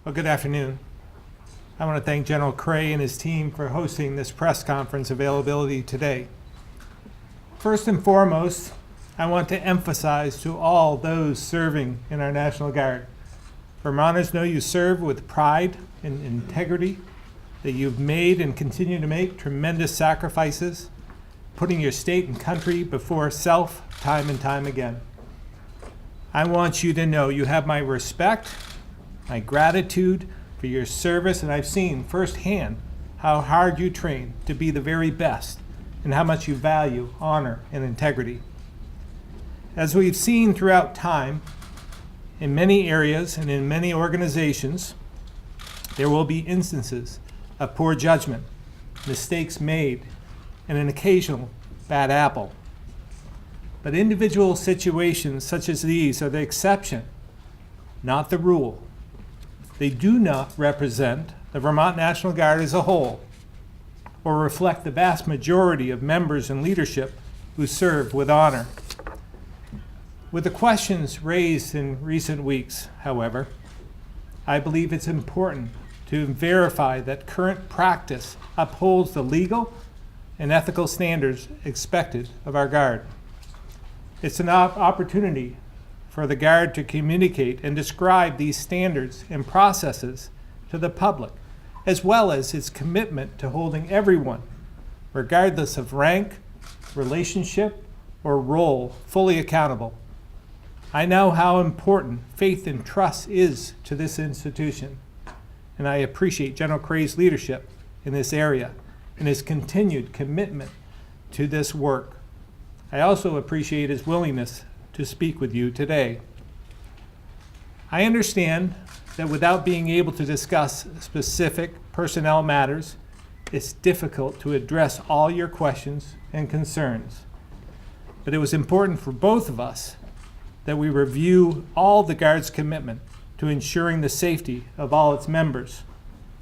Well, good afternoon. I want to thank General Cray and his team for hosting this press conference availability today. First and foremost, I want to emphasize to all those serving in our National Guard, Vermonters know you serve with pride and integrity, that you've made and continue to make tremendous sacrifices, putting your state and country before self time and time again. I want you to know you have my respect, my gratitude for your service, and I've seen firsthand how hard you train to be the very best and how much you value honor and integrity. As we've seen throughout time, in many areas and in many organizations, there will be instances of poor judgment, mistakes made, and an occasional bad apple. But individual situations such as these are the exception, not the rule. They do not represent the Vermont National Guard as a whole, or reflect the vast majority of members and leadership who serve with honor. With the questions raised in recent weeks, however, I believe it's important to verify that current practice upholds the legal and ethical standards expected of our Guard. It's an opportunity for the Guard to communicate and describe these standards and processes to the public, as well as its commitment to holding everyone, regardless of rank, relationship, or role, fully accountable. I know how important faith and trust is to this institution, and I appreciate General Cray's leadership in this area and his continued commitment to this work. I also appreciate his willingness to speak with you today. I understand that without being able to discuss specific personnel matters, it's difficult to address all your questions and concerns. But it was important for both of us that we review all the Guard's commitment to ensuring the safety of all its members,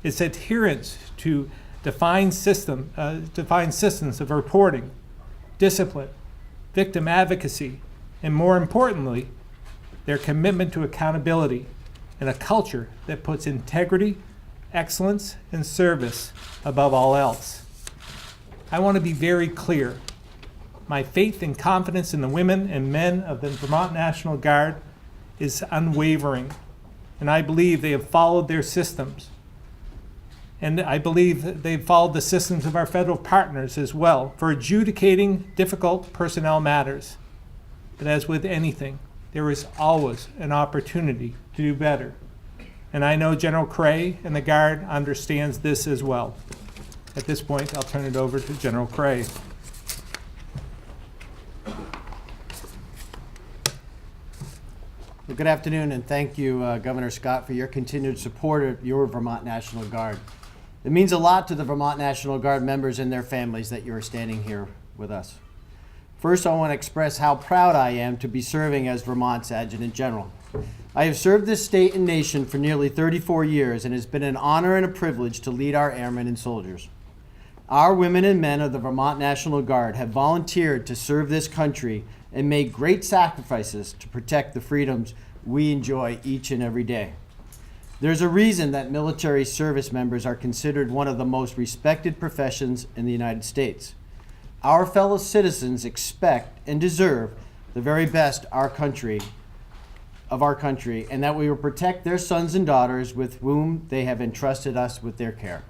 its adherence to defined systems of reporting, discipline, victim advocacy, and more importantly, their commitment to accountability and a culture that puts integrity, excellence, and service above all else. I want to be very clear. My faith and confidence in the women and men of the Vermont National Guard is unwavering, and I believe they have followed their systems. And I believe that they've followed the systems of our federal partners as well for adjudicating difficult personnel matters. But as with anything, there is always an opportunity to do better. And I know General Cray and the Guard understands this as well. At this point, I'll turn it over to General Cray. Well, good afternoon, and thank you, Governor Scott, for your continued support of your Vermont National Guard. It means a lot to the Vermont National Guard members and their families that you are standing here with us. First, I want to express how proud I am to be serving as Vermont's Adjutant General. I have served this state and nation for nearly 34 years, and it has been an honor and a privilege to lead our airmen and soldiers. Our women and men of the Vermont National Guard have volunteered to serve this country and made great sacrifices to protect the freedoms we enjoy each and every day. There's a reason that military service members are considered one of the most respected professions in the United States. Our fellow citizens expect and deserve the very best of our country, and that we will protect their sons and daughters with whom they have entrusted us with their care.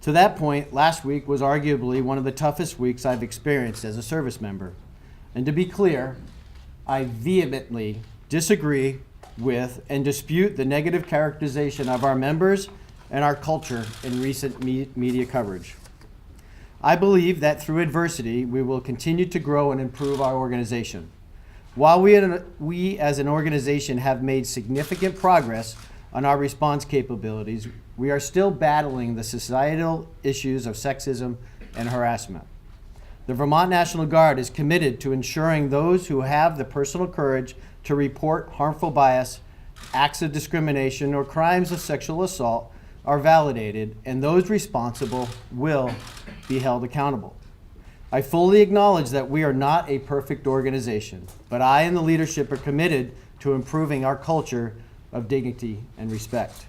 To that point, last week was arguably one of the toughest weeks I've experienced as a service member. And to be clear, I vehemently disagree with and dispute the negative characterization of our members and our culture in recent media coverage. I believe that through adversity, we will continue to grow and improve our organization. While we as an organization have made significant progress on our response capabilities, we are still battling the societal issues of sexism and harassment. The Vermont National Guard is committed to ensuring those who have the personal courage to report harmful bias, acts of discrimination, or crimes of sexual assault are validated, and those responsible will be held accountable. I fully acknowledge that we are not a perfect organization, but I and the leadership are committed to improving our culture of dignity and respect.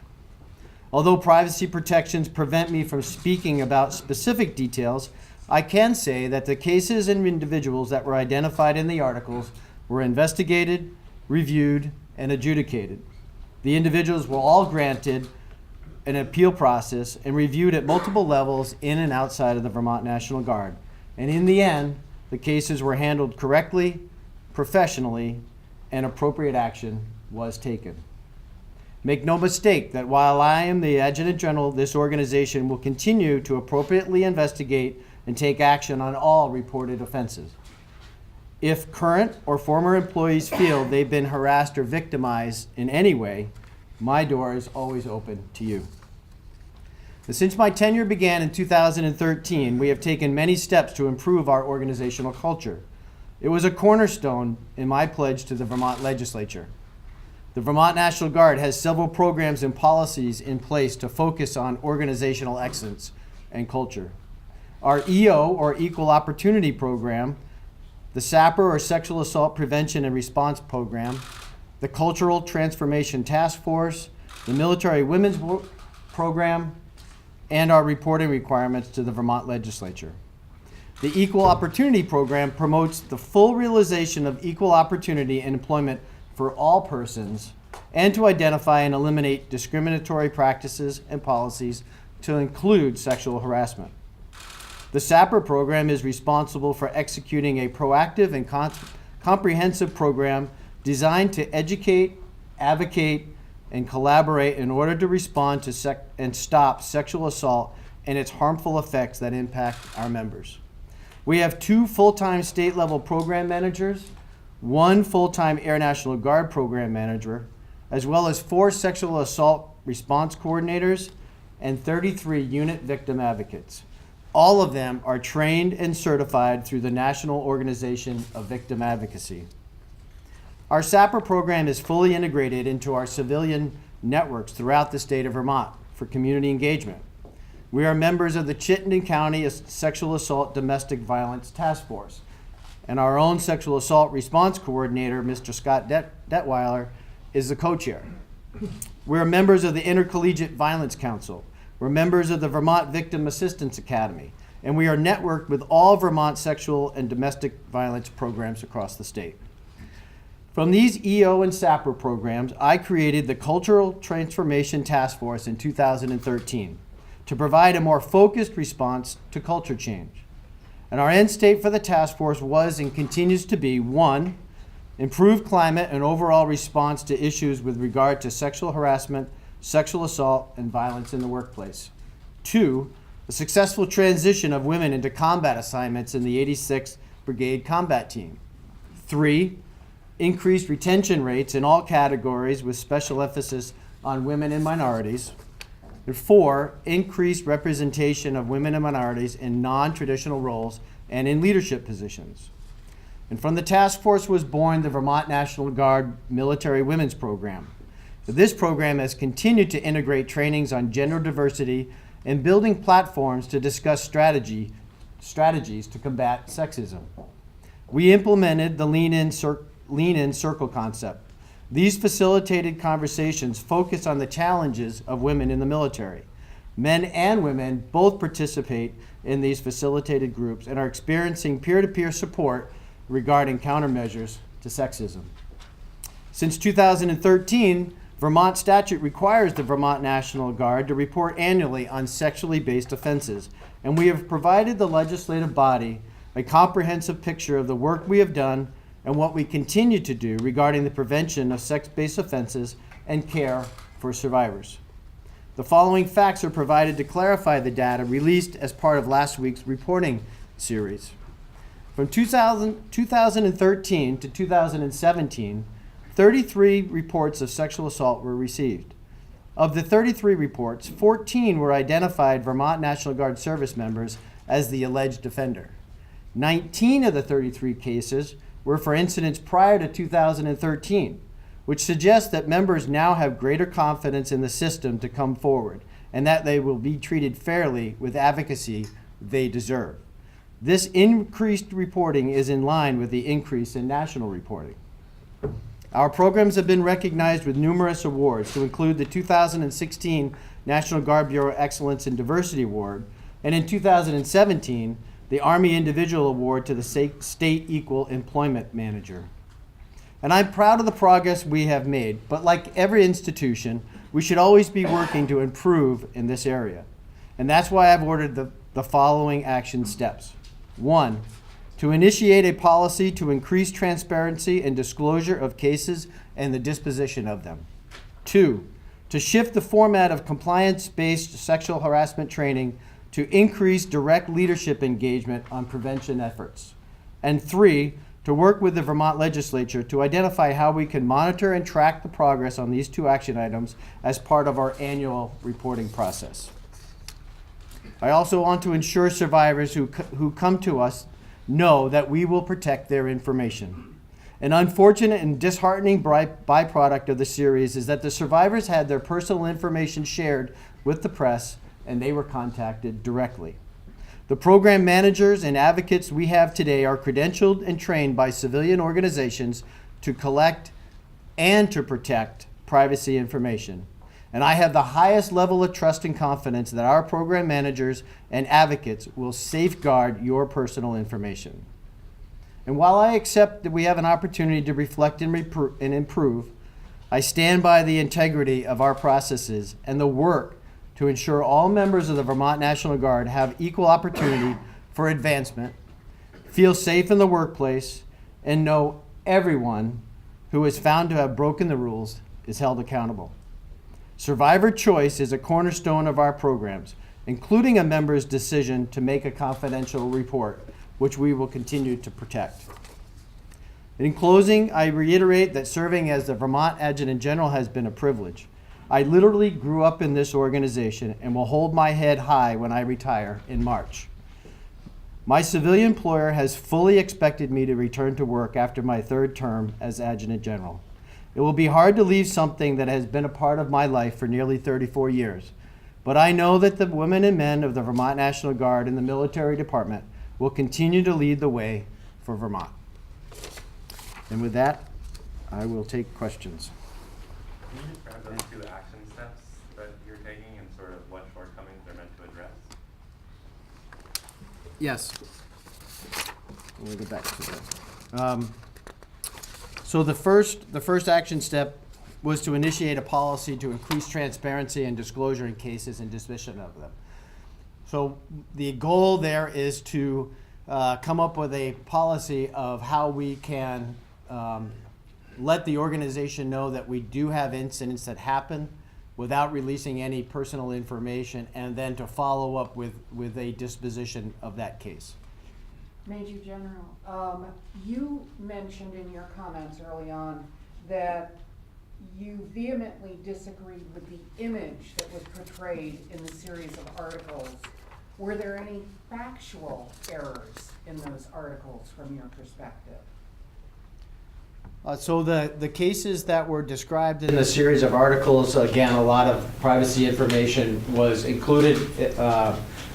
Although privacy protections prevent me from speaking about specific details, I can say that the cases and individuals that were identified in the articles were investigated, reviewed, and adjudicated. The individuals were all granted an appeal process and reviewed at multiple levels in and outside of the Vermont National Guard. And in the end, the cases were handled correctly, professionally, and appropriate action was taken. Make no mistake that while I am the Adjutant General, this organization will continue to appropriately investigate and take action on all reported offenses. If current or former employees feel they've been harassed or victimized in any way, my door is always open to you. Since my tenure began in 2013, we have taken many steps to improve our organizational culture. It was a cornerstone in my pledge to the Vermont legislature. The Vermont National Guard has several programs and policies in place to focus on organizational excellence and culture. Our EO, or Equal Opportunity Program, the SAPR, or Sexual Assault Prevention and Response Program, the Cultural Transformation Task Force, the Military Women's Program, and our reporting requirements to the Vermont legislature. The Equal Opportunity Program promotes the full realization of equal opportunity in employment for all persons, and to identify and eliminate discriminatory practices and policies to include sexual harassment. The SAPR program is responsible for executing a proactive and comprehensive program designed to educate, advocate, and collaborate in order to respond to and stop sexual assault and its harmful effects that impact our members. We have 2 full-time state-level program managers, 1 full-time Air National Guard program manager, as well as 4 sexual assault response coordinators and 33 unit victim advocates. All of them are trained and certified through the National Organization of Victim Advocacy. Our SAPR program is fully integrated into our civilian networks throughout the state of Vermont for community engagement. We are members of the Chittenden County Sexual Assault Domestic Violence Task Force, and our own sexual assault response coordinator, Mr. Scott Detweiler, is the co-chair. We're members of the Intercollegiate Violence Council. We're members of the Vermont Victim Assistance Academy, and we are networked with all Vermont sexual and domestic violence programs across the state. From these EO and SAPR programs, I created the Cultural Transformation Task Force in 2013 to provide a more focused response to culture change. And our end state for the task force was and continues to be: 1, improved climate and overall response to issues with regard to sexual harassment, sexual assault, and violence in the workplace. 2, the successful transition of women into combat assignments in the 86th Brigade Combat Team. 3, increased retention rates in all categories with special emphasis on women and minorities. And 4, increased representation of women and minorities in non-traditional roles and in leadership positions. And from the task force was born the Vermont National Guard Military Women's Program. This program has continued to integrate trainings on gender diversity and building platforms to discuss strategies to combat sexism. We implemented the Lean In Circle concept. These facilitated conversations focus on the challenges of women in the military. Men and women both participate in these facilitated groups and are experiencing peer-to-peer support regarding countermeasures to sexism. Since 2013, Vermont statute requires the Vermont National Guard to report annually on sexually based offenses, and we have provided the legislative body a comprehensive picture of the work we have done and what we continue to do regarding the prevention of sex-based offenses and care for survivors. The following facts are provided to clarify the data released as part of last week's reporting series. From 2013 to 2017, 33 reports of sexual assault were received. Of the 33 reports, 14 were identified Vermont National Guard service members as the alleged offender. 19 of the 33 cases were for incidents prior to 2013, which suggests that members now have greater confidence in the system to come forward and that they will be treated fairly with advocacy they deserve. This increased reporting is in line with the increase in national reporting. Our programs have been recognized with numerous awards, to include the 2016 National Guard Bureau Excellence in Diversity Award, and in 2017, the Army Individual Award to the State Equal Employment Manager. And I'm proud of the progress we have made, but like every institution, we should always be working to improve in this area. And that's why I've ordered the following action steps. 1, to initiate a policy to increase transparency and disclosure of cases and the disposition of them. 2, to shift the format of compliance-based sexual harassment training to increase direct leadership engagement on prevention efforts. And 3, to work with the Vermont legislature to identify how we can monitor and track the progress on these 2 action items as part of our annual reporting process. I also want to ensure survivors who come to us know that we will protect their information. An unfortunate and disheartening byproduct of the series is that the survivors had their personal information shared with the press and they were contacted directly. The program managers and advocates we have today are credentialed and trained by civilian organizations to collect and to protect privacy information. And I have the highest level of trust and confidence that our program managers and advocates will safeguard your personal information. And while I accept that we have an opportunity to reflect and improve, I stand by the integrity of our processes and the work to ensure all members of the Vermont National Guard have equal opportunity for advancement, feel safe in the workplace, and know everyone who is found to have broken the rules is held accountable. Survivor choice is a cornerstone of our programs, including a member's decision to make a confidential report, which we will continue to protect. In closing, I reiterate that serving as the Vermont Adjutant General has been a privilege. I literally grew up in this organization and will hold my head high when I retire in March. My civilian employer has fully expected me to return to work after my 3rd term as Adjutant General. It will be hard to leave something that has been a part of my life for nearly 34 years, but I know that the women and men of the Vermont National Guard and the military department will continue to lead the way for Vermont. And with that, I will take questions. Can you describe those 2 action steps that you're taking and sort of what shortcomings they're meant to address? Yes. We'll go back to that. So the first action step was to initiate a policy to increase transparency and disclosure in cases and disposition of them. So the goal there is to come up with a policy of how we can let the organization know that we do have incidents that happen without releasing any personal information, and then to follow up with a disposition of that case. Major General, you mentioned in your comments early on that you vehemently disagreed with the image that was portrayed in the series of articles. Were there any factual errors in those articles from your perspective? So the cases that were described in the series of articles, again, a lot of privacy information was included.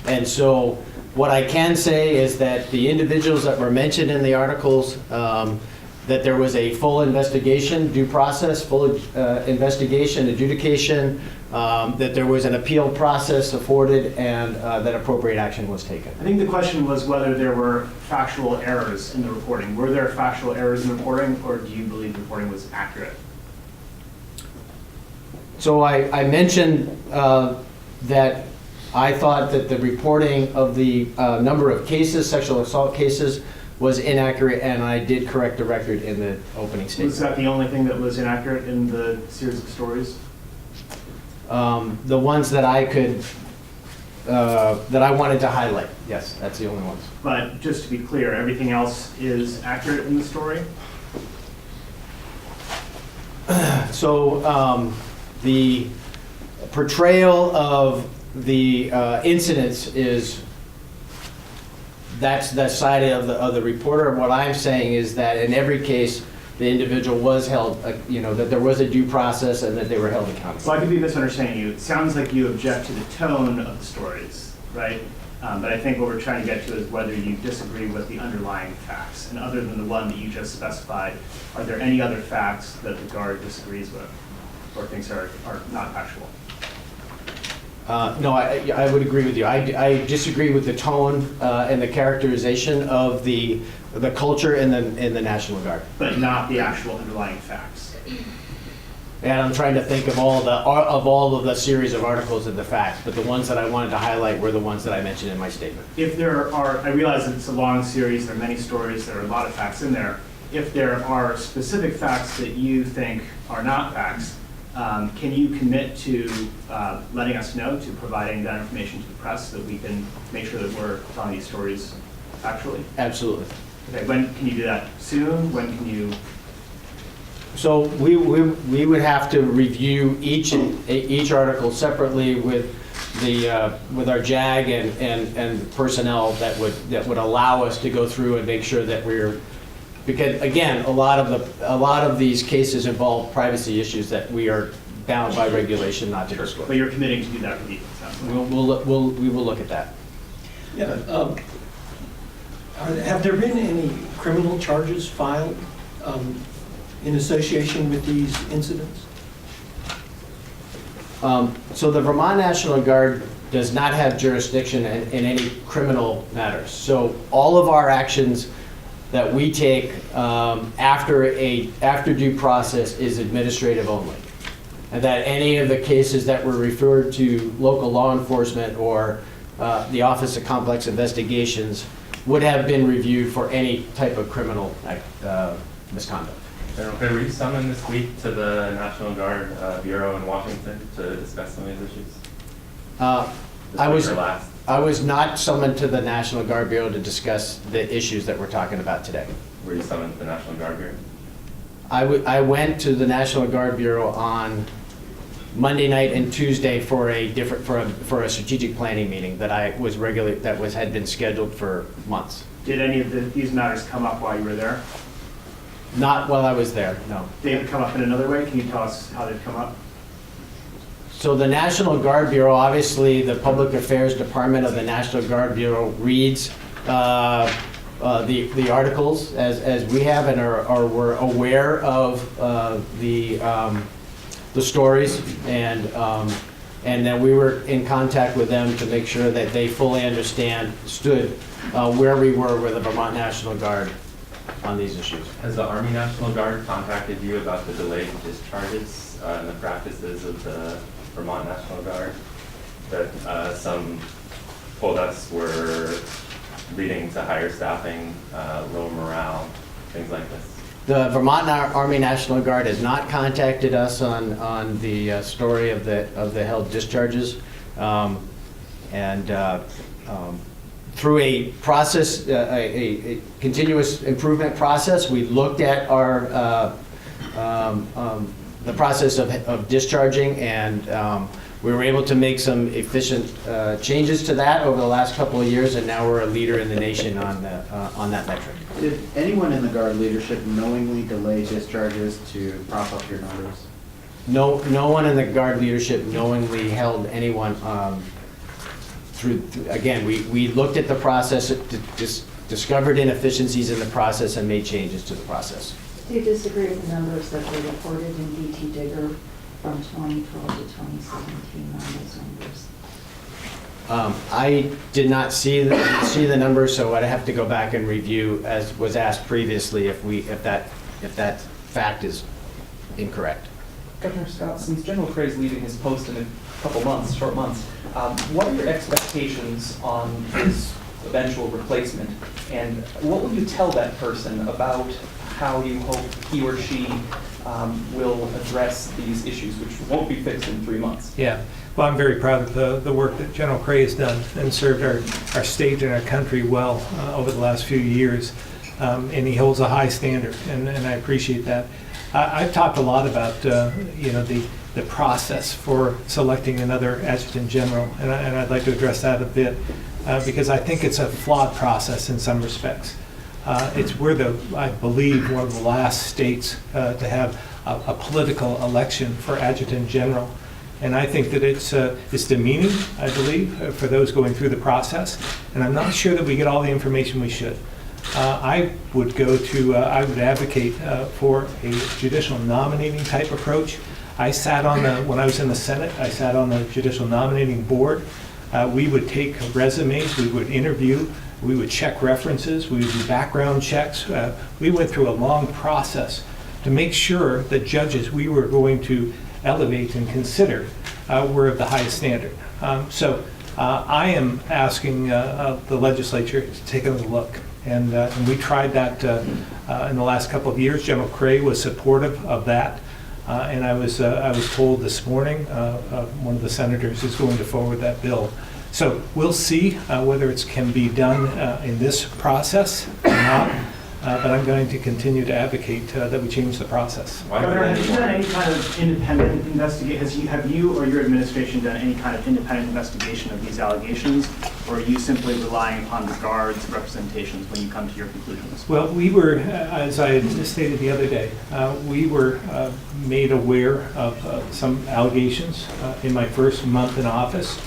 And so what I can say is that the individuals that were mentioned in the articles, that there was a full investigation, due process, full investigation, adjudication, that there was an appeal process afforded, and that appropriate action was taken. I think the question was whether there were factual errors in the reporting. Were there factual errors in the reporting, or do you believe the reporting was accurate? So I mentioned that I thought that the reporting of the number of cases, sexual assault cases, was inaccurate, and I did correct the record in the opening statement. Was that the only thing that was inaccurate in the series of stories? The ones that I could, that I wanted to highlight. Yes, that's the only ones. But just to be clear, everything else is accurate in the story? So the portrayal of the incidents is, that's the side of the reporter. What I'm saying is that in every case, the individual was held, that there was a due process and that they were held accountable. So I could be misunderstanding you. It sounds like you object to the tone of the stories, right? But I think what we're trying to get to is whether you disagree with the underlying facts. And other than the one that you just specified, are there any other facts that the Guard disagrees with or thinks are not factual? No, I would agree with you. I disagree with the tone and the characterization of the culture in the National Guard. But not the actual underlying facts. And I'm trying to think of all of the series of articles of the facts, but the ones that I wanted to highlight were the ones that I mentioned in my statement. If there are, I realize it's a long series, there are many stories, there are a lot of facts in there. If there are specific facts that you think are not facts, can you commit to letting us know, to providing that information to the press so that we can make sure that we're telling these stories factually? Absolutely. Okay, when can you do that? Soon? When can you? So we would have to review each article separately with our JAG and personnel that would allow us to go through and make sure that because again, a lot of these cases involve privacy issues that we are bound by regulation not to disclose. But you're committing to do that for people, it sounds like. We will look at that. Yeah, have there been any criminal charges filed in association with these incidents? So the Vermont National Guard does not have jurisdiction in any criminal matters. So all of our actions that we take after due process is administrative only. And that any of the cases that were referred to local law enforcement or the Office of Complex Investigations would have been reviewed for any type of criminal misconduct. General Cray, were you summoned this week to the National Guard Bureau in Washington to discuss some of these issues? I was not summoned to the National Guard Bureau to discuss the issues that we're talking about today. Were you summoned to the National Guard Bureau? I went to the National Guard Bureau on Monday night and Tuesday for a strategic planning meeting that had been scheduled for months. Did any of these matters come up while you were there? Not while I was there, no. They've come up in another way? Can you tell us how they've come up? So the National Guard Bureau, obviously, the Public Affairs Department of the National Guard Bureau reads the articles as we have and we're aware of the stories, and then we were in contact with them to make sure that they fully understood where we were with the Vermont National Guard on these issues. Has the Army National Guard contacted you about the delayed discharges and the practices of the Vermont National Guard that some told us were leading to higher staffing, low morale, things like this? The Vermont Army National Guard has not contacted us on the story of the held discharges, through a process, a continuous improvement process. We looked at the process of discharging, and we were able to make some efficient changes to that over the last couple of years, and now we're a leader in the nation on that metric. Did anyone in the Guard leadership knowingly delay discharges to prop up your numbers? No one in the Guard leadership knowingly held anyone again, we looked at the process, discovered inefficiencies in the process, and made changes to the process. Do you disagree with the numbers that were reported in DT Digger from 2012 to 2017 on those numbers? I did not see the numbers, so I'd have to go back and review, as was asked previously, if that fact is incorrect. Governor Scott, since General Cray is leaving his post in a couple months, short months, what are your expectations on his eventual replacement? And what will you tell that person about how you hope he or she will address these issues, which won't be fixed in 3 months? Yeah, well, I'm very proud of the work that General Cray has done and served our state and our country well over the last few years. And he holds a high standard, and I appreciate that. I've talked a lot about the process for selecting another adjutant general, and I'd like to address that a bit because I think it's a flawed process in some respects. We're I believe, one of the last states to have a political election for adjutant general, And I think that it's demeaning, I believe, for those going through the process. And I'm not sure that we get all the information we should. I would advocate for a judicial nominating type approach. When I was in the Senate, I sat on the judicial nominating board. We would take resumes, we would interview, we would check references, we would do background checks. We went through a long process to make sure that judges we were going to elevate and consider were of the highest standard. So I am asking the legislature to take another look. And we tried that in the last couple of years. General Cray was supportive of that. And I was told this morning one of the senators is going to forward that bill. So we'll see whether it can be done in this process or not. But I'm going to continue to advocate that we change the process. Governor, have you done any kind of independent investigation? Have you or your administration done any kind of independent investigation of these allegations? Or are you simply relying upon the Guard's representations when you come to your conclusions? Well, we were, as I had stated the other day, we were made aware of some allegations in my first month in office.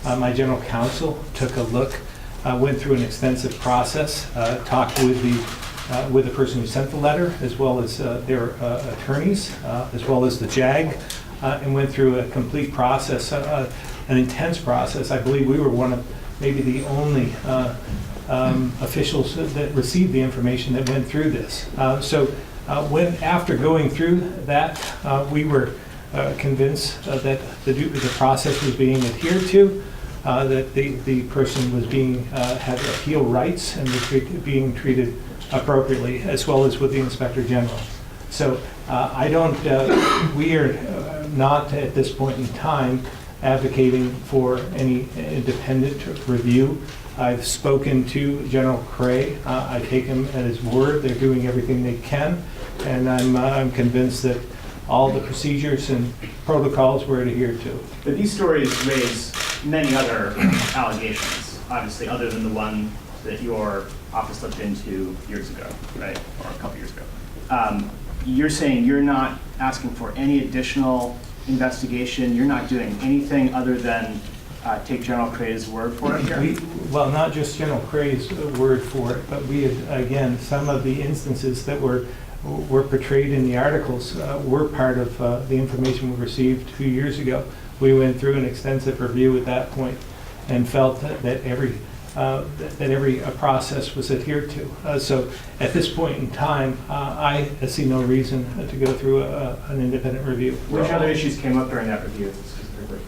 My general counsel took a look, went through an extensive process, talked with the person who sent the letter, as well as their attorneys, as well as the JAG, and went through a complete process, an intense process. I believe we were one of maybe the only officials that received the information that went through this. So after going through that, we were convinced that the process was being adhered to, that the person was had appeal rights and was being treated appropriately, as well as with the Inspector General. So we are not at this point in time advocating for any independent review. I've spoken to General Cray. I take him at his word. They're doing everything they can, and I'm convinced that all the procedures and protocols were adhered to. But these stories raise many other allegations, obviously, other than the one that your office looked into years ago, right, or a couple years ago. You're saying you're not asking for any additional investigation. You're not doing anything other than take General Cray's word for it here? Well, not just General Cray's word for it, but we had, again, some of the instances that were portrayed in the articles were part of the information we received 2 years ago. We went through an extensive review at that point and felt that every process was adhered to. So at this point in time, I see no reason to go through an independent review. Which other issues came up during that review specifically?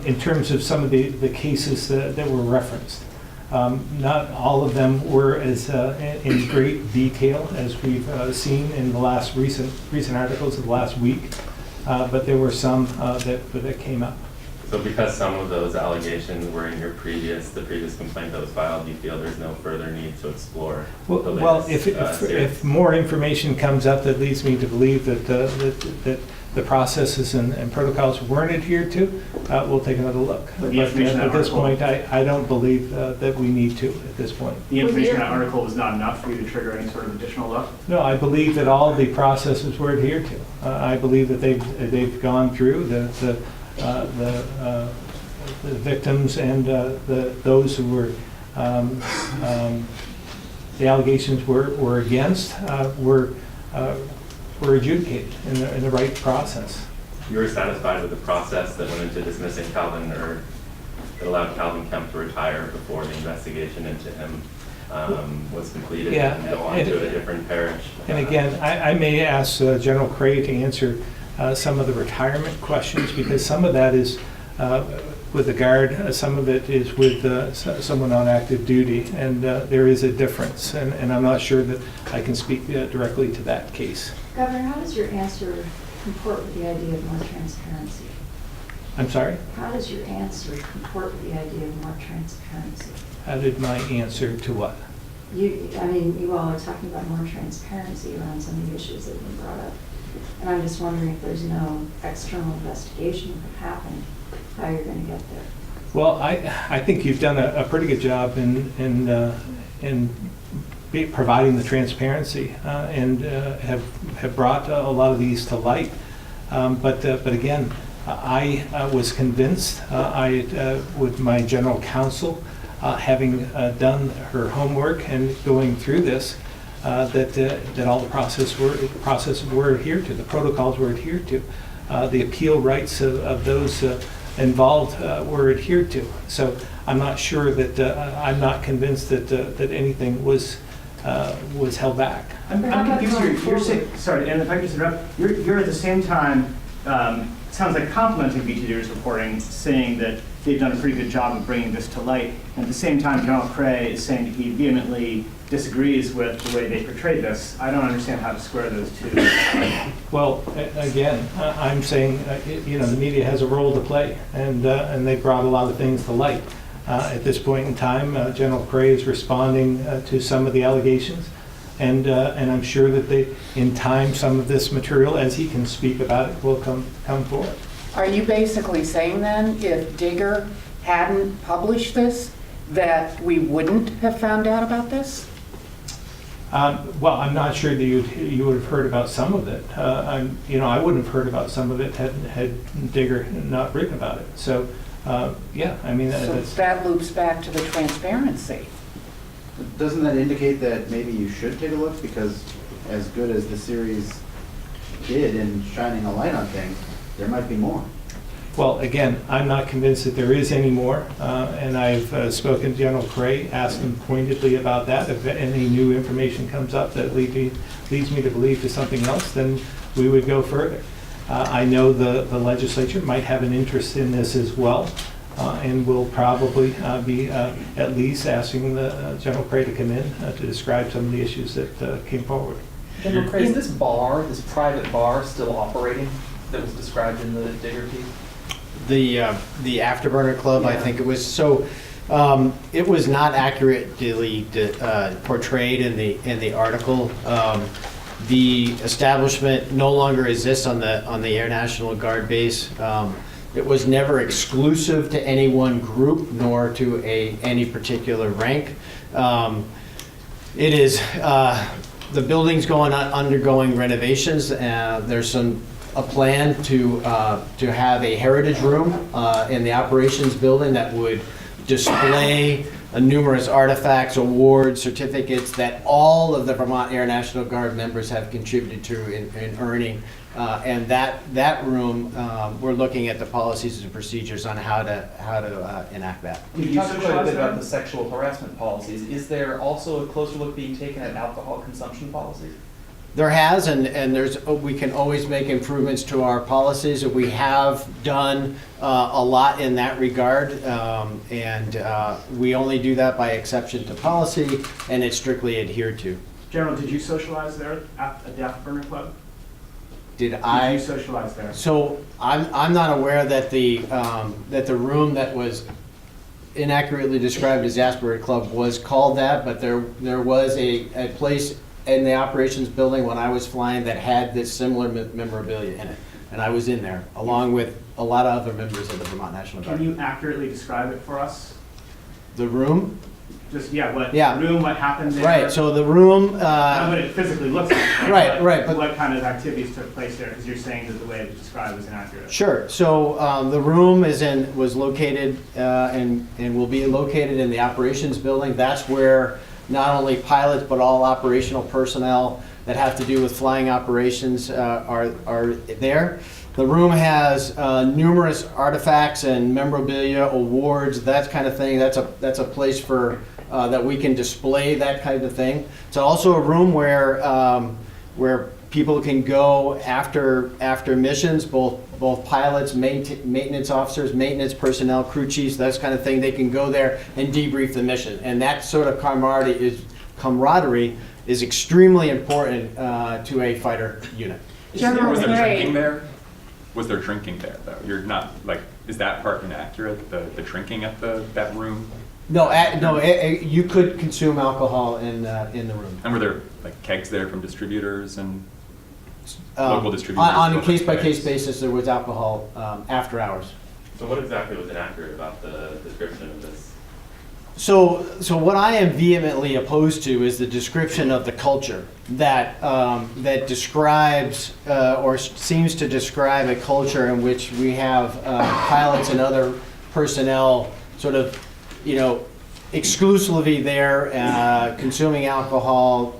In terms of some of the cases that were referenced. Not all of them were as in great detail as we've seen in the last recent articles of the last week, but there were some that came up. So because some of those allegations were in the previous complaint that was filed, you feel there's no further need to explore the latest, well, if more information comes up that leads me to believe that the processes and protocols weren't adhered to, we'll take another look. But at this point, I don't believe that we need to at this point. The information in that article was not enough for you to trigger any sort of additional look? No, I believe that all the processes were adhered to. I believe that they've gone through the victims and those who were the allegations were against were adjudicated in the right process. You were satisfied with the process that went into dismissing Calvin, or that allowed Calvin Kemp to retire before the investigation into him was completed and go on to a different parish? And again, I may ask General Cray to answer some of the retirement questions, because some of that is with the Guard, some of it is with someone on active duty, and there is a difference, and I'm not sure that I can speak directly to that case. Governor, how does your answer comport with the idea of more transparency? I'm sorry? How does your answer comport with the idea of more transparency? How did my answer to what? You all are talking about more transparency around some of the issues that have been brought up. And I'm just wondering if there's no external investigation that could happen, how you're going to get there. Well, I think you've done a pretty good job in providing the transparency and have brought a lot of these to light. But again, I was convinced, with my general counsel, having done her homework and going through this, that all the processes were adhered to, the protocols were adhered to, the appeal rights of those involved were adhered to. So I'm not sure that, I'm not convinced that anything was held back. I'm confused here. You're saying, sorry, and if I could just interrupt, you're at the same time, sounds like complimenting VTNG's reporting, saying that they've done a pretty good job of bringing this to light. And at the same time, General Cray is saying that he vehemently disagrees with the way they portrayed this. I don't understand how to square those two. Well, again, I'm saying, the media has a role to play, and they brought a lot of things to light. At this point in time, General Cray is responding to some of the allegations, and I'm sure that in time, some of this material, as he can speak about it, will come forward. Are you basically saying then, if Digger hadn't published this, that we wouldn't have found out about this? Well, I'm not sure that you would have heard about some of it. I wouldn't have heard about some of it had Digger not written about it. So, yeah, I mean, So that loops back to the transparency. Doesn't that indicate that maybe you should take a look? Because as good as the series did in shining a light on things, there might be more. Well, again, I'm not convinced that there is any more, and I've spoken to General Cray, asked him pointedly about that. If any new information comes up that leads me to believe to something else, then we would go further. I know the legislature might have an interest in this as well, and will probably be at least asking the General Cray to come in to describe some of the issues that came forward. General Cray, is this bar, this private bar, still operating that was described in the Digger piece? The Afterburner Club, I think it was. So it was not accurately portrayed in the article. The establishment no longer exists on the Air National Guard base. It was never exclusive to any one group nor to any particular rank. It is the building's undergoing renovations. There's a plan to have a heritage room in the operations building that would display numerous artifacts, awards, certificates that all of the Vermont Air National Guard members have contributed to in earning. And that room, we're looking at the policies and procedures on how to enact that. You talked quite a bit about the sexual harassment policies. Is there also a closer look being taken at alcohol consumption policies? There has, and we can always make improvements to our policies. We have done a lot in that regard, and we only do that by exception to policy, and it's strictly adhered to. General, did you socialize there at the Afterburner Club? Did Did I? you socialize there? So I'm not aware that the room that was inaccurately described as Asbury Club was called that, but there was a place in the operations building when I was flying that had this similar memorabilia in it. And I was in there, along with a lot of other members of the Vermont National Guard. Can you accurately describe it for us? The room? Just, Yeah. room, what happened there? Right, so the room, Not what it physically looks like. Right, but- What kind of activities took place there? Because you're saying that the way it was described was inaccurate. sure. So the room was located and will be located in the operations building. That's where not only pilots, but all operational personnel that have to do with flying operations are there. The room has numerous artifacts and memorabilia, awards, that kind of thing. That's a place for that we can display that kind of thing. It's also a room where people can go after missions, both pilots, maintenance officers, maintenance personnel, crew chiefs, that kind of thing. They can go there and debrief the mission, and that sort of camaraderie is extremely important to a fighter unit. General Was there Cray. drinking there? Was there drinking there, though? You're not, like, is that part inaccurate, the drinking at that room? No, you could consume alcohol in the room. And were there, like, kegs there from distributors and local distributors? On a local case-by-case kegs? basis, there was alcohol after hours. So what exactly was inaccurate about the description of this? So what I am vehemently opposed to is the description of the culture that that describes or seems to describe a culture in which we have pilots and other personnel sort of, exclusively there consuming alcohol,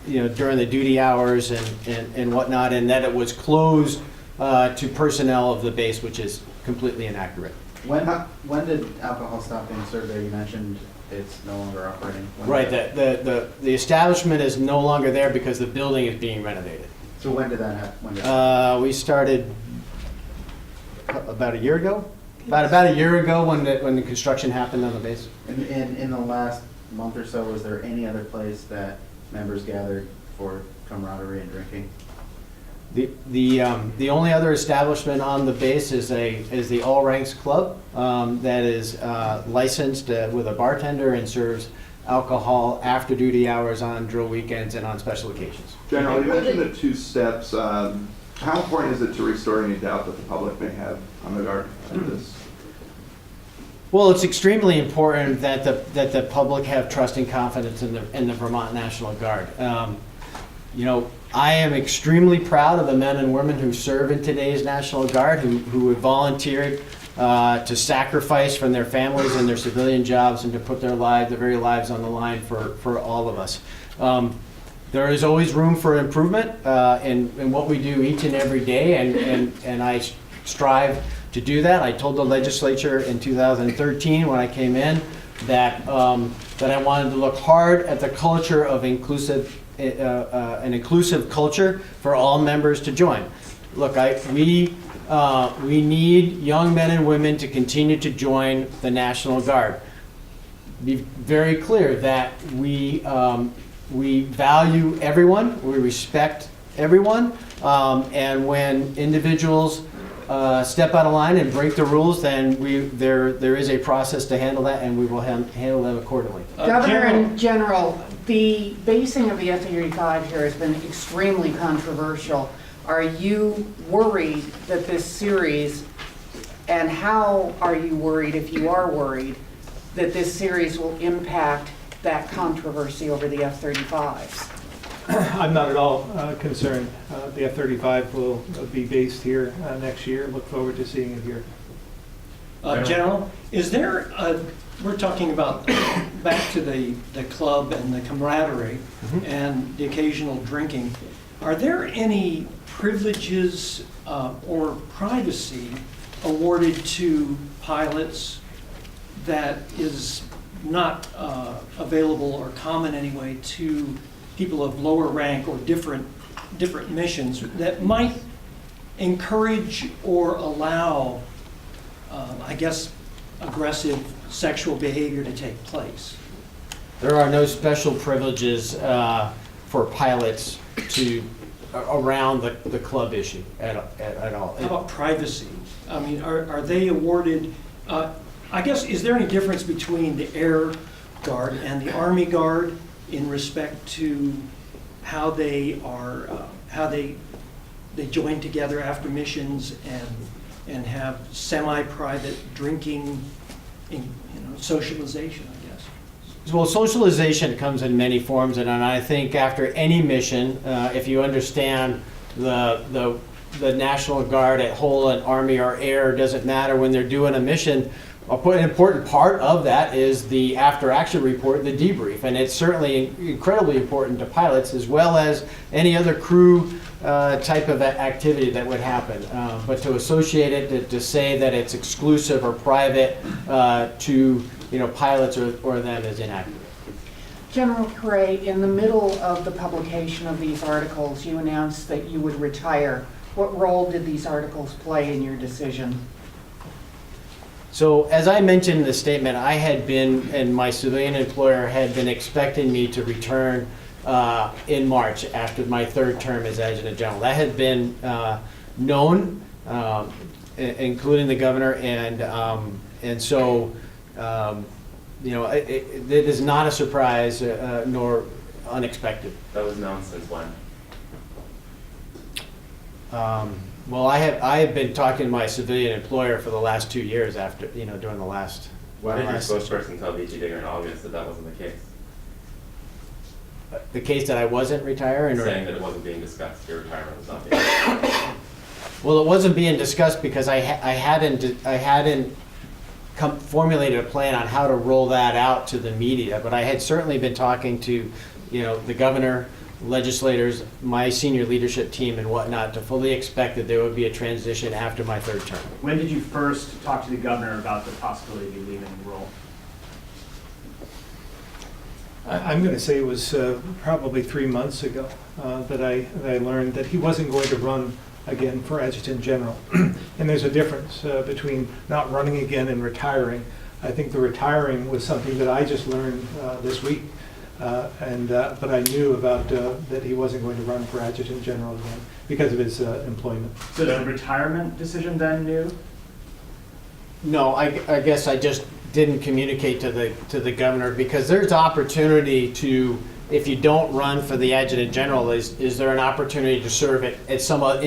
during the duty hours and whatnot, and that it was closed to personnel of the base, which is completely inaccurate. When did alcohol stop being served there? You mentioned it's no longer operating. When Right, did that- the establishment is no longer there because the building is being renovated. So when did that happen? We started about a year ago? About a year ago when the construction happened on the base. In the last month or so, was there any other place that members gathered for camaraderie and drinking? The only other establishment on the base is the All Ranks Club that is licensed with a bartender and serves alcohol after duty hours on drill weekends and on special occasions. General, you mentioned the 2 steps. How important is it to restore any doubt that the public may have on the Guard at this? Well, it's extremely important that the public have trust and confidence in the Vermont National Guard. I am extremely proud of the men and women who serve in today's National Guard, who have volunteered to sacrifice from their families and their civilian jobs and to put their very lives on the line for all of us. There is always room for improvement in what we do each and every day, and I strive to do that. I told the legislature in 2013 when I came in that I wanted to look hard at the culture of an inclusive culture for all members to join. Look, we need young men and women to continue to join the National Guard. Be very clear that we value everyone, we respect everyone, and when individuals step out of line and break the rules, then there is a process to handle that, and we will handle them accordingly. Governor and General, the basing of the F-35 here has been extremely controversial. Are you worried that this series, and how are you worried, if you are worried, that this series will impact that controversy over the F-35s? I'm not at all concerned. The F-35 will be based here next year. Look forward to seeing it here. General, is there, we're talking about back to the club and the camaraderie and the occasional drinking. Are there any privileges or privacy awarded to pilots that is not available or common anyway to people of lower rank or different missions that might encourage or allow, aggressive sexual behavior to take place? There are no special privileges for pilots around the club issue at all. How about privacy? I mean, are they awarded, is there any difference between the Air Guard and the Army Guard in respect to how they are, how they join together after missions and have semi-private drinking, socialization, I guess? Well, socialization comes in many forms, and I think after any mission, if you understand the National Guard at whole, and Army or Air, doesn't matter, when they're doing a mission, an important part of that is the after-action report, the debrief, and it's certainly incredibly important to pilots as well as any other crew type of activity that would happen. But to associate it, to say that it's exclusive or private to pilots or them is inaccurate. General Cray, in the middle of the publication of these articles, you announced that you would retire. What role did these articles play in your decision? So as I mentioned in the statement, I had been, and my civilian employer had been expecting me to return in March after my 3rd term as adjutant general. That had been known, including the governor, and so it is not a surprise nor unexpected. That was known since when? Well, I have been talking to my civilian employer for the last 2 years after, during the last Why did your spokesperson tell VG Digger in August that that wasn't the case? The case that I wasn't retiring? Saying that it wasn't being discussed, your retirement was not being discussed. Well, it wasn't being discussed because I hadn't formulated a plan on how to roll that out to the media, but I had certainly been talking to, the governor, legislators, my senior leadership team and whatnot, to fully expect that there would be a transition after my third term. When did you first talk to the governor about the possibility of you leaving the role? I'm going to say it was probably 3 months ago that I learned that he wasn't going to run again for adjutant general. And there's a difference between not running again and retiring. I think the retiring was something that I just learned this week. But I knew about that he wasn't going to run for adjutant general again because of his employment. So the retirement decision then new? No, I guess I just didn't communicate to the governor because there's opportunity to, if you don't run for the adjutant general, is there an opportunity to serve in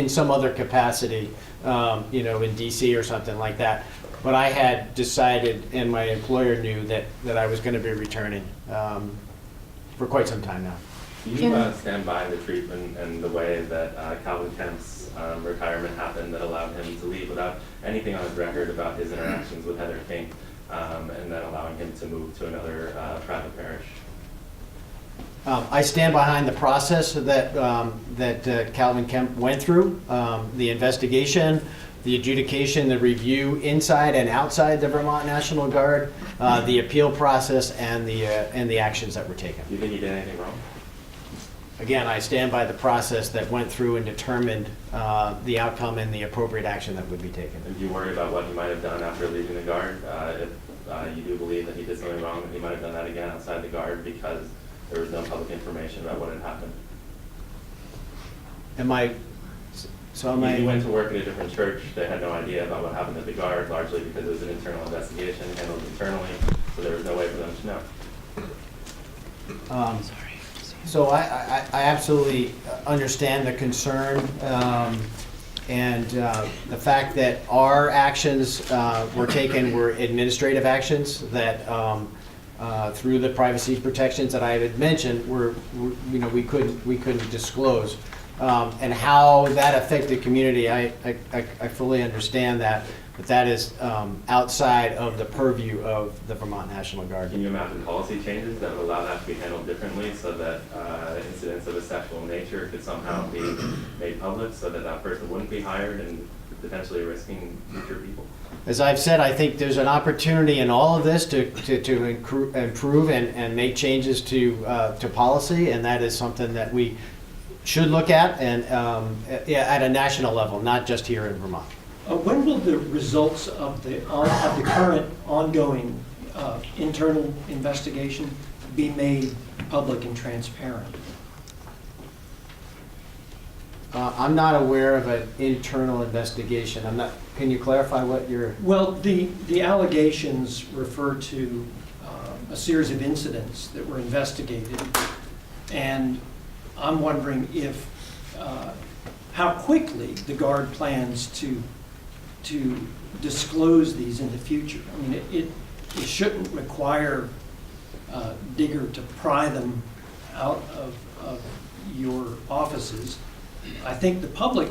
some other capacity, in DC or something like that. But I had decided, and my employer knew that I was going to be returning for quite some time now. Do you stand by the treatment and the way that Calvin Kemp's retirement happened that allowed him to leave without anything on his record about his interactions with Heather King, and then allowing him to move to another private parish? I stand behind the process that Calvin Kemp went through, the investigation, the adjudication, the review inside and outside the Vermont National Guard, the appeal process, and the actions that were taken. Do you think he did anything wrong? Again, I stand by the process that went through and determined the outcome and the appropriate action that would be taken. And do you worry about what he might have done after leaving the Guard? If you do believe that he did something wrong, that he might have done that again outside the Guard because there was no public information about what had happened? You went to work at a different church. They had no idea about what happened at the Guard, largely because it was an internal investigation handled internally, so there was no way for them to know. So I absolutely understand the concern and the fact that our actions were taken were administrative actions that through the privacy protections that I had mentioned we couldn't disclose. And how that affected the community, I fully understand that, but that is outside of the purview of the Vermont National Guard. Can you imagine policy changes that would allow that to be handled differently so that incidents of a sexual nature could somehow be made public so that that person wouldn't be hired and potentially risking future people? As I've said, I think there's an opportunity in all of this to improve and make changes to policy, and that is something that we should look at and at a national level, not just here in Vermont. When will the results of the current ongoing internal investigation be made public and transparent? I'm not aware of an internal investigation. Can you clarify what you're? Well, the allegations refer to a series of incidents that were investigated, and I'm wondering if how quickly the Guard plans to disclose these in the future. I mean, it shouldn't require Digger to pry them out of your offices. I think the public,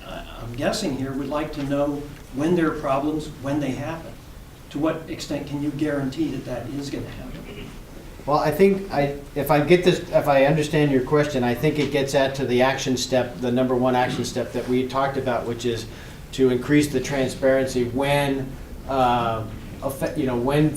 I'm guessing here, would like to know when there are problems, when they happen. To what extent can you guarantee that that is going to happen? Well, I think if I understand your question, I think it gets at to the action step, the number one action step that we talked about, which is to increase the transparency when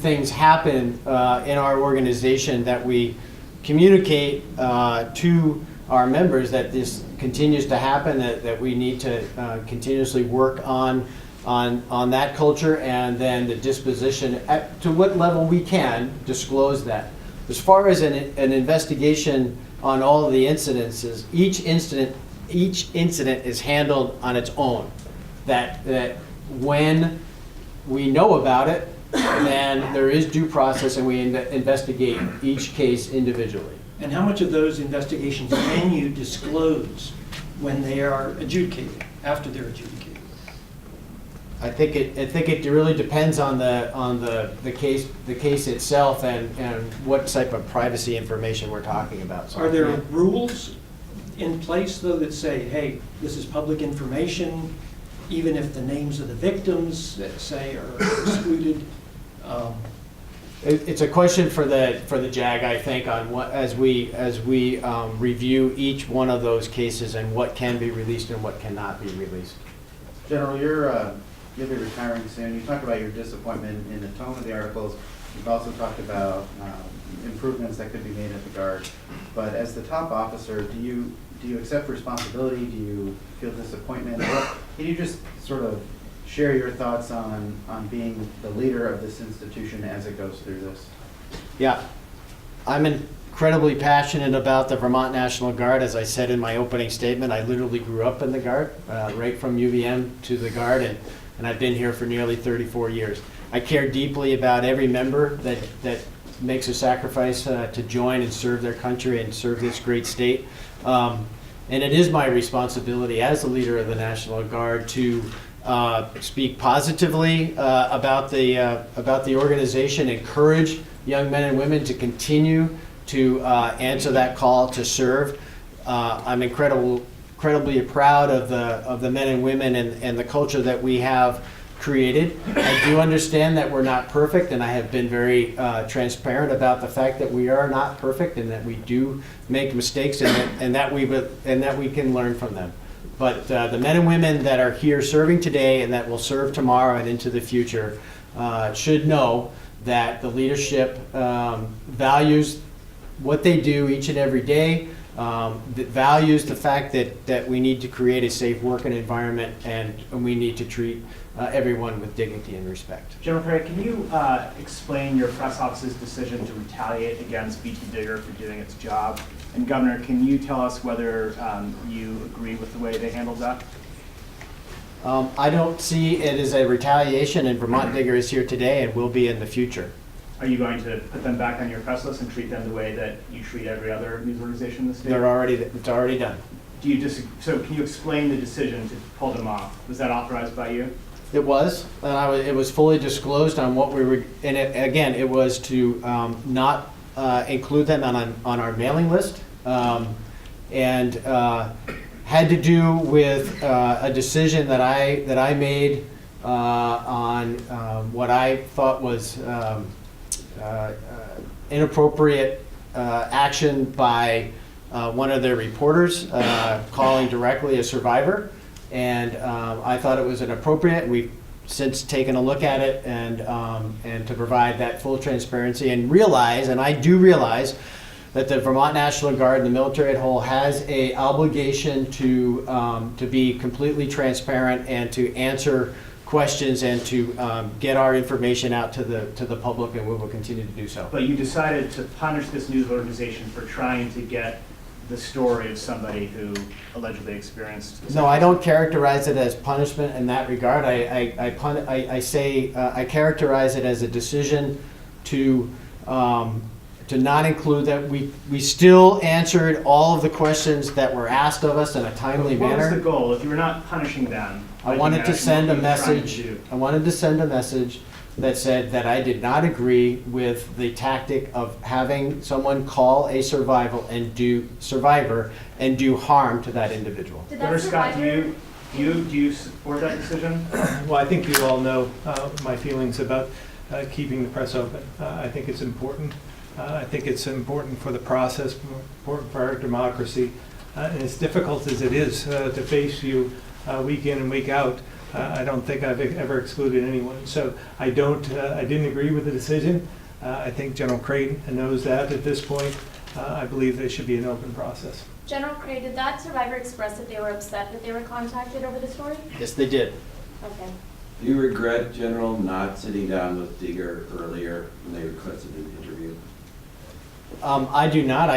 things happen in our organization, that we communicate to our members that this continues to happen, that we need to continuously work on that culture, and then the disposition to what level we can disclose that. As far as an investigation on all of the incidences, each incident is handled on its own. That when we know about it, then there is due process, and we investigate each case individually. And how much of those investigations can you disclose when they are adjudicated, after they're adjudicated? I think it really depends on the case itself and what type of privacy information we're talking about. So Are there rules in place, though, that say, hey, this is public information, even if the names of the victims that say are excluded? It's a question for the JAG, I think, on what, as we review each one of those cases and what can be released and what cannot be released. General, you'll be retiring soon. You talked about your disappointment in the tone of the articles. You've also talked about improvements that could be made at the Guard. But as the top officer, do you accept responsibility? Do you feel disappointment? Can you just sort of share your thoughts on being the leader of this institution as it goes through this? Yeah, I'm incredibly passionate about the Vermont National Guard. As I said in my opening statement, I literally grew up in the Guard, right from UVM to the Guard, and I've been here for nearly 34 years. I care deeply about every member that makes a sacrifice to join and serve their country and serve this great state. And it is my responsibility as the leader of the National Guard to speak positively about the organization, encourage young men and women to continue to answer that call to serve. I'm incredibly proud of the men and women and the culture that we have created. I do understand that we're not perfect, and I have been very transparent about the fact that we are not perfect and that we do make mistakes and that we can learn from them. But the men and women that are here serving today and that will serve tomorrow and into the future should know that the leadership values what they do each and every day, that values the fact that we need to create a safe working environment and we need to treat everyone with dignity and respect. General Cray, can you explain your press office's decision to retaliate against BT Digger for doing its job? And Governor, can you tell us whether you agree with the way they handled that? I don't see it as a retaliation, and Vermont Digger is here today and will be in the future. Are you going to put them back on your press list and treat them the way that you treat every other news organization in the state? It's already done. Do you so can you explain the decision to pull them off? Was that authorized by you? It was. It was fully disclosed on what we were, and it was to not include them on our mailing list, and had to do with a decision that I made on what I thought was inappropriate action by one of their reporters calling directly a survivor. And I thought it was inappropriate. We've since taken a look at it and to provide that full transparency and realize, and I do realize, that the Vermont National Guard and the military at whole has a obligation to be completely transparent and to answer questions and to get our information out to the public, and we will continue to do so. But you decided to punish this news organization for trying to get the story of somebody who allegedly experienced. No, I don't characterize it as punishment in that regard. I characterize it as a decision to not include that. We still answered all of the questions that were asked of us in a timely manner. What was the goal? If you were not punishing them, I wanted to send a message. I wanted to send a message that said that I did not agree with the tactic of having someone call a survivor and do harm to that individual. Governor Scott, do you support that decision? Well, I think you all know my feelings about keeping the press open. I think it's important. I think it's important for the process, important for our democracy. And as difficult as it is to face you week in and week out, I don't think I've ever excluded anyone. So I didn't agree with the decision. I think General Cray knows that at this point. I believe there should be an open process. General Cray, did that survivor express that they were upset that they were contacted over the story? Yes, they did. Okay. Do you regret, General, not sitting down with Digger earlier when they requested an interview? I do not.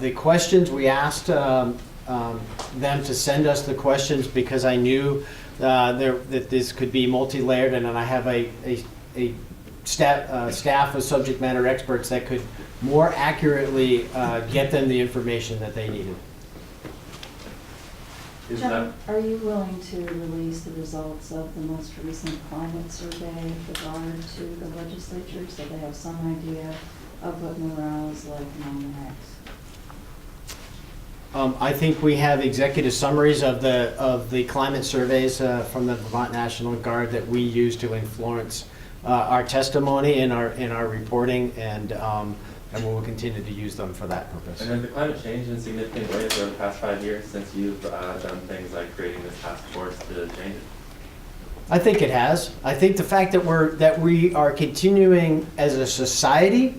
The questions we asked them to send us the questions because I knew that this could be multi-layered, and then I have a staff of subject matter experts that could more accurately get them the information that they needed. Is John, that, are you willing to release the results of the most recent climate survey of the Guard to the legislature so they have some idea of what morale is like among the ranks? I think we have executive summaries of the climate surveys from the Vermont National Guard that we use to influence our testimony in our reporting, and we will continue to use them for that purpose. and has the climate changed in significant ways over the past 5 years since you've done things like creating this task force to change it? I think it has. I think the fact that we are continuing as a society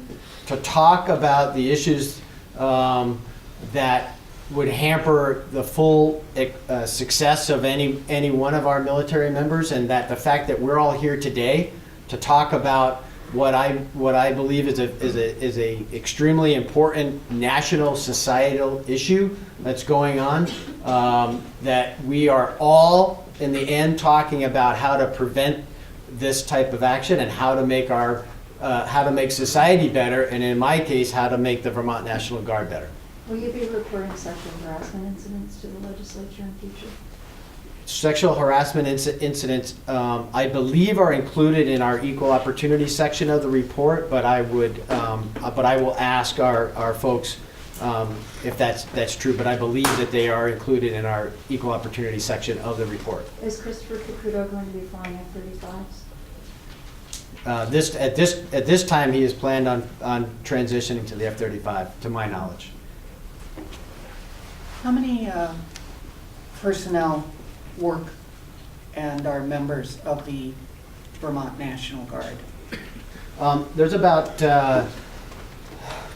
to talk about the issues that would hamper the full success of any one of our military members, and that the fact that we're all here today to talk about what I believe is a extremely important national societal issue that's going on, that we are all in the end talking about how to prevent this type of action and how to make how to make society better, and in my case, how to make the Vermont National Guard better. Will you be reporting sexual harassment incidents to the legislature in future? Sexual harassment incidents, I believe, are included in our equal opportunity section of the report, but I will ask our folks if that's true. But I believe that they are included in our equal opportunity section of the report. Is Christopher Caputo going to be flying F-35s? At this time, he is planned on transitioning to the F-35, to my knowledge. How many personnel work and are members of the Vermont National Guard? There's about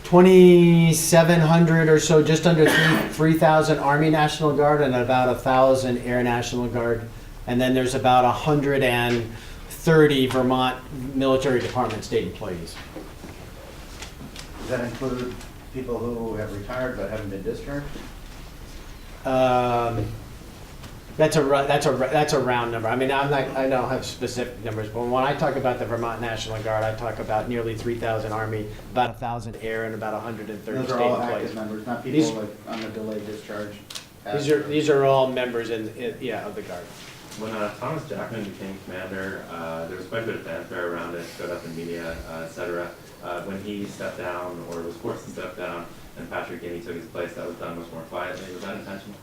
2,700 or so, just under 3,000 Army National Guard and about 1,000 Air National Guard. And then there's about 130 Vermont Military Department state employees. Does that include people who have retired but haven't been discharged? That's a round number. I mean, I don't have specific numbers, but when I talk about the Vermont National Guard, I talk about nearly 3,000 Army, about 1,000 Air, and about 130 Those state are all employees. active members, not people like on a delayed discharge. These are all members of the Guard. When Thomas Jackman became commander, there was quite a bit of fanfare around it, showed up in media, et cetera. When he stepped down, or was forced to step down, and Patrick Guinea took his place, that was done much more quietly. Was that intentional?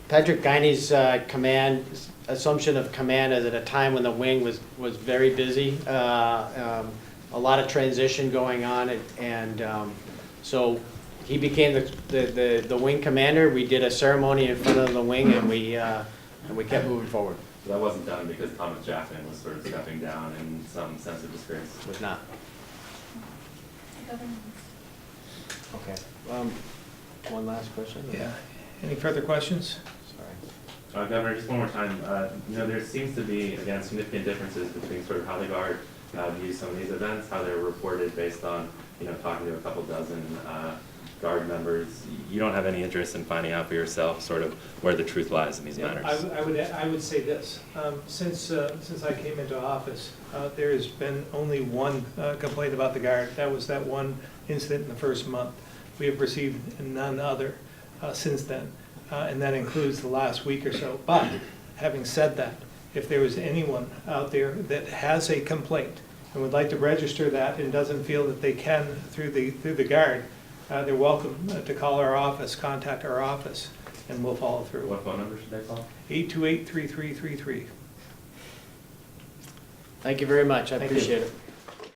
Patrick Guiney's assumption of command is at a time when the wing was very busy, a lot of transition going on, and so he became the wing commander. We did a ceremony in front of the wing, and we kept moving forward. So that wasn't done because Thomas Jackman was sort of stepping down in some sense of disgrace? It was not. Okay. One last question? Yeah. Any further questions? Sorry. Governor, just one more time. There seems to be, again, significant differences between sort of how the Guard views some of these events, how they're reported based on, talking to a couple dozen Guard members. You don't have any interest in finding out for yourself sort of where the truth lies in these matters? I would say this. Since I came into office, there has been only one complaint about the Guard. That was that one incident in the first month. We have received none other since then, and that includes the last week or so. But having said that, if there is anyone out there that has a complaint and would like to register that and doesn't feel that they can through the Guard, they're welcome to call our office, contact our office, and we'll follow through. What phone number should they call? 828-3333. Thank you very much. I Thank you. appreciate it.